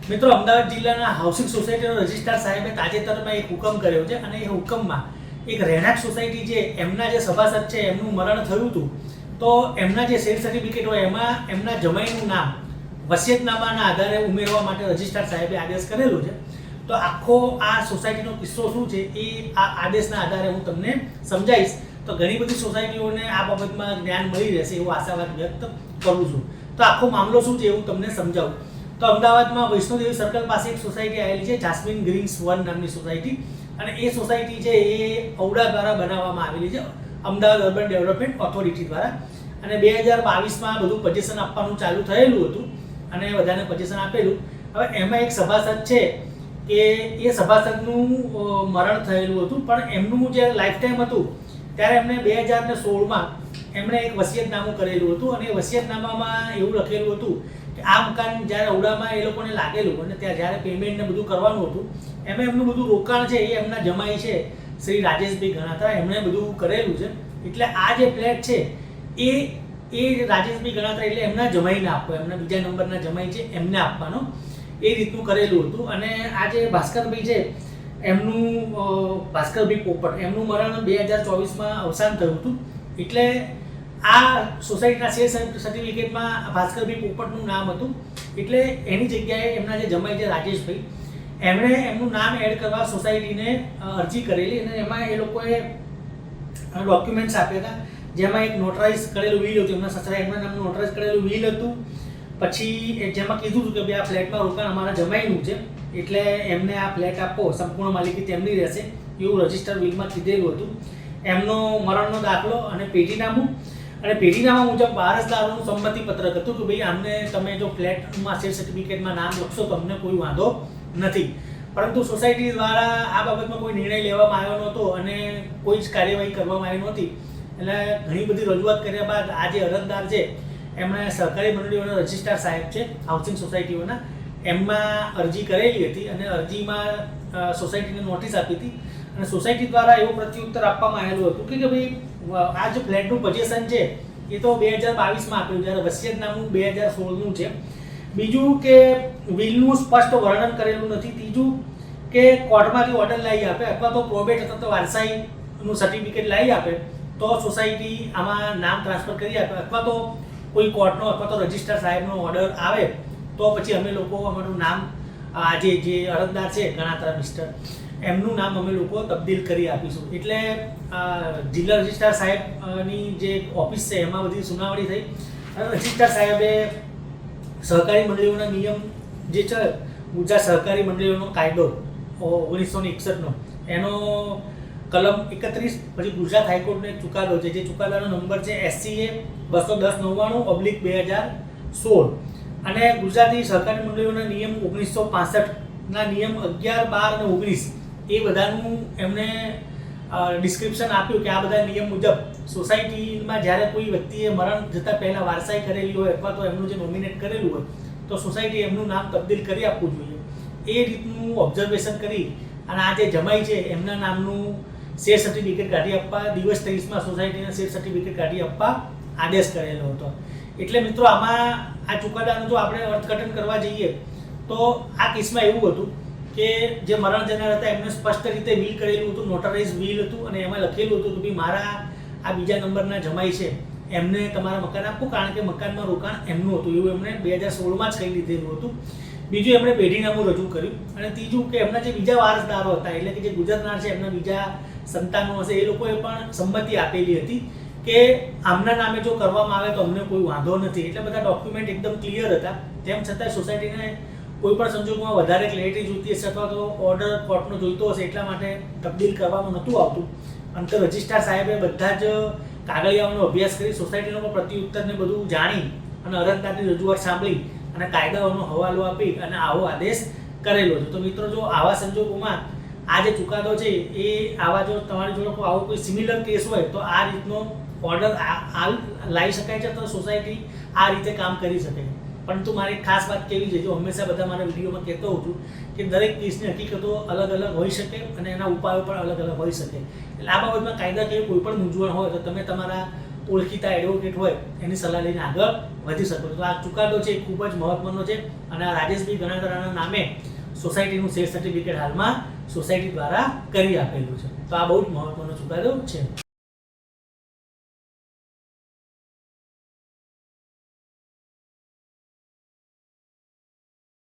મિત્રો, અમદાવાદ જિલ્લાના housing સોસાયટીનો registrar સાહેબે તાજેતરમાં એક હુકમ કર્યો છે અને એ હુકમમાં એક રહેણાંક સોસાયટી જે એમના જે સભાસદ છે એમનું મરણ થયું હતું, તો એમના જે સેલ સર્ટિફિકેટ હોય એમાં એમના જમાઈનું નામ વસિયતનામાના આધારે ઉમેરવા માટે રજિસ્ટ્રાર સાહેબે આદેશ કરેલો છે. તો આખો આ સોસાયટીનો કિસ્સો શું છે એ આ આદેશના આધારે હું તમને સમજાવીશ. તો ઘણી બધી સોસાયટીઓને આ બાબતમાં જ્ઞાન મળી રહેશે એવો આશાવાદ વ્યક્ત કરું છું. તો આખો મામલો શું છે એવું તમને સમજાવું. તો અમદાવાદમાં વૈષ્ણોદેવી સર્કલ પાસે એક સોસાયટી આવેલી છે, જાસ્મીન ગ્રીન્સ 1 નામની સોસાયટી. અને એ સોસાયટી છે એ ઔડા દ્વારા બનાવવામાં આવેલી છે, અમદાવાદ અર્બન ડેવલપમેન્ટ ઓથોરિટી દ્વારા. અને 2022માં બધું પજેશન આપવાનું ચાલુ થયેલું હતું અને બધાને પજેશન આપેલું. હવે એમાં એક સભાસદ છે કે એ સભાસદનું મરણ થયેલું હતું, પણ એમનું જે લાઈફ ટાઈમ હતું ત્યારે એમણે 2016માં એમણે એક વસિયતનામું કરેલું હતું. અને એ વસિયતનામામાં એવું લખેલું હતું કે આ મકાન જ્યારે ઔડામાં એ લોકોને લાગેલું અને ત્યાં જ્યારે પેમેન્ટ ને બધું કરવાનું હતું, એમાં એમનું બધું રોકાણ છે એ એમના જમાઈ છે શ્રી રાજેશભાઈ ગણાત્રા, એમણે બધું કરેલું છે. એટલે આ જે ફ્લેટ છે એ રાજેશભાઈ ગણાત્રા એટલે એમના જમાઈને આપવો, એમના બીજા નંબરના જમાઈ છે એમને આપવાનો, એ રીતનું કરેલું હતું. અને આ જે ભાસ્કરભાઈ છે એમનું ભાસ્કરભાઈ પોપટ એમનું મરણ 2024માં અવસાન થયું હતું. એટલે આ સોસાયટીના શેર સર્ટિફિકેટમાં ભાસ્કરભાઈ પોપટનું નામ હતું. એટલે એની જગ્યાએ એમના જે જમાઈ છે રાજેશભાઈ, એમણે એમનું નામ એડ કરવા સોસાયટીને અરજી કરેલી અને એમાં એ લોકોએ ડોક્યુમેન્ટ્સ આપ્યા હતા, જેમાં એક નોટરાઇઝ કરેલું વિલ હતું, એમના સસરા એમના નામનું નોટરાઇઝ કરેલું વિલ હતું. પછી જેમાં કીધું હતું કે ભાઈ આ ફ્લેટમાં રોકાણ અમારા જમાઈનું છે એટલે એમને આ ફ્લેટ આપો, સંપૂર્ણ માલિકી તેમની રહેશે એવું રજિસ્ટર વિલમાં કીધેલું હતું. એમનો મરણનો દાખલો અને પેઢીનામું, અને પેઢીનામા મુજબ વારસદારોનું સંમતિપત્રક હતું કે ભાઈ આમને તમે જો ફ્લેટમાં શેર સર્ટિફિકેટમાં નામ લખશો તો અમને કોઈ વાંધો નથી. પરંતુ સોસાયટી દ્વારા આ બાબતમાં કોઈ નિર્ણય લેવામાં આવ્યો નહોતો અને કોઈ જ કાર્યવાહી કરવામાં આવી નહોતી. એટલે ઘણી બધી રજૂઆત કર્યા બાદ આ જે અરજદાર છે એમણે સહકારી મંડળીઓના રજિસ્ટ્રાર સાહેબ છે હાઉસિંગ સોસાયટીઓના, એમાં અરજી કરેલી હતી અને અરજીમાં સોસાયટીને નોટિસ આપી હતી. અને સોસાયટી દ્વારા એવો પ્રત્યુત્તર આપવામાં આવેલું હતું કે ભાઈ આ જે ફ્લેટનું પજેશન છે એ તો 2022માં આપ્યું, જ્યારે વસિયતનામું 2016નું છે. બીજું કે વિલનું સ્પષ્ટ વર્ણન કરેલું નથી. ત્રીજું કે કોર્ટમાંથી ઓર્ડર લાવી આપે અથવા તો પ્રોબેટ અથવા તો વારસાઈનું સર્ટિફિકેટ લાવી આપે તો સોસાયટી આમાં નામ ટ્રાન્સફર કરી આપે, અથવા તો કોઈ કોર્ટનો અથવા તો રજિસ્ટ્રાર સાહેબનો ઓર્ડર આવે તો પછી અમે લોકો અમારું નામ આજે જે અરજદાર છે ગણાત્રા મિસ્ટર એમનું નામ અમે લોકો તબદીલ કરી આપીશું. એટલે જિલ્લા રજિસ્ટ્રાર સાહેબની જે ઓફિસ છે એમાં બધી સુનાવણી થઈ અને રજિસ્ટ્રાર સાહેબે સહકારી મંડળીઓના નિયમ જે છે ગુજરાત સહકારી મંડળીઓનો કાયદો 1961નો એનો કલમ 31, પછી ગુજરાત હાઈકોર્ટનો એક ચુકાદો છે જે ચુકાદાનો નંબર છે SCA 210/99/2016 અને ગુજરાતી સહકારી મંડળીઓના નિયમ 1965ના નિયમ 11, 12 અને 19 એ બધાનું એમણે ડિસ્ક્રિપ્શન આપ્યું કે આ બધા નિયમ મુજબ સોસાયટીમાં જ્યારે કોઈ વ્યક્તિએ મરણ જતાં પહેલાં વારસાઈ કરેલી હોય અથવા તો એમનું જે નોમિનેટ કરેલું હોય તો સોસાયટી એમનું નામ તબદીલ કરી આપવું જોઈએ. એ રીતનું ઓબ્ઝર્વેશન કરી અને આ જે જમાઈ છે એમના નામનું શેર સર્ટિફિકેટ કાઢી આપવા દિવસ 30માં સોસાયટીના શેર સર્ટિફિકેટ કાઢી આપવા આદેશ કરેલો હતો. એટલે મિત્રો આમાં આ ચુકાદાનું જો આપણે અર્થઘટન કરવા જઈએ તો આ કેસમાં એવું હતું કે જે મરણ જનાર હતા એમને સ્પષ્ટ રીતે વિલ કરેલું હતું, નોટરાઇઝ વિલ હતું અને એમાં લખેલું હતું કે ભાઈ મારા આ બીજા નંબરના જમાઈ છે એમને તમારા મકાન આપવું, કારણ કે મકાનમાં રોકાણ એમનું હતું એવું એમણે 2016માં જ કહી દીધેલું હતું. બીજું એમણે પેઢીનામું રજૂ કર્યું અને ત્રીજું કે એમના જે બીજા વારસદારો હતા એટલે કે જે ગુજરનાર છે એમના બીજા સંતાનો હશે એ લોકોએ પણ સંમતિ આપેલી હતી કે આમના નામે જો કરવામાં આવે તો અમને કોઈ વાંધો નથી. એટલે બધા ડોક્યુમેન્ટ એકદમ ક્લિયર હતા. તેમ છતાં સોસાયટીને કોઈ પણ સંજોગોમાં વધારે ક્લેરિટી જોઈતી હશે અથવા તો ઓર્ડર કોર્ટનો જોઈતો હશે એટલા માટે તબદીલ કરવામાં નહોતું આવતું. અંતે રજિસ્ટ્રાર સાહેબે બધા જ કાગળિયાઓનો અભ્યાસ કરી સોસાયટીનો પણ પ્રત્યુત્તરને બધું જાણી અને અરજદારની રજૂઆત સાંભળી અને કાયદાઓનો હવાલો આપી અને આવો આદેશ કરેલો છે. તો મિત્રો, જો આવા સંજોગોમાં આ જે ચુકાદો છે એ આવા જો તમારી જોડે આવો કોઈ સિમિલર કેસ હોય તો આ રીતનો ઓર્ડર લાવી શકાય છે, તો સોસાયટી આ રીતે કામ કરી શકે. પરંતુ મારી ખાસ વાત કેવી છે, જો હંમેશા બધા મારા વિડીયોમાં કહેતો હોઉં છું કે દરેક કેસની હકીકતો અલગ અલગ હોઈ શકે અને એના ઉપાયો પણ અલગ અલગ હોઈ શકે. એટલે આ બાબતમાં કાયદાકીય કોઈ પણ મૂંઝવણ હોય તો તમે તમારા ઓળખીતા એડવોકેટ હોય એની સલાહ લઈને આગળ વધી શકો છો. તો આ ચુકાદો છે એ ખૂબ જ મહત્વનો છે અને આ રાજેશભાઈ ગણાદરાના નામે સોસાયટીનું શેર સર્ટિફિકેટ હાલમાં સોસાયટી દ્વારા કરી આપેલું છે. તો આ બહુ જ મહત્વનો ચુકાદો છે.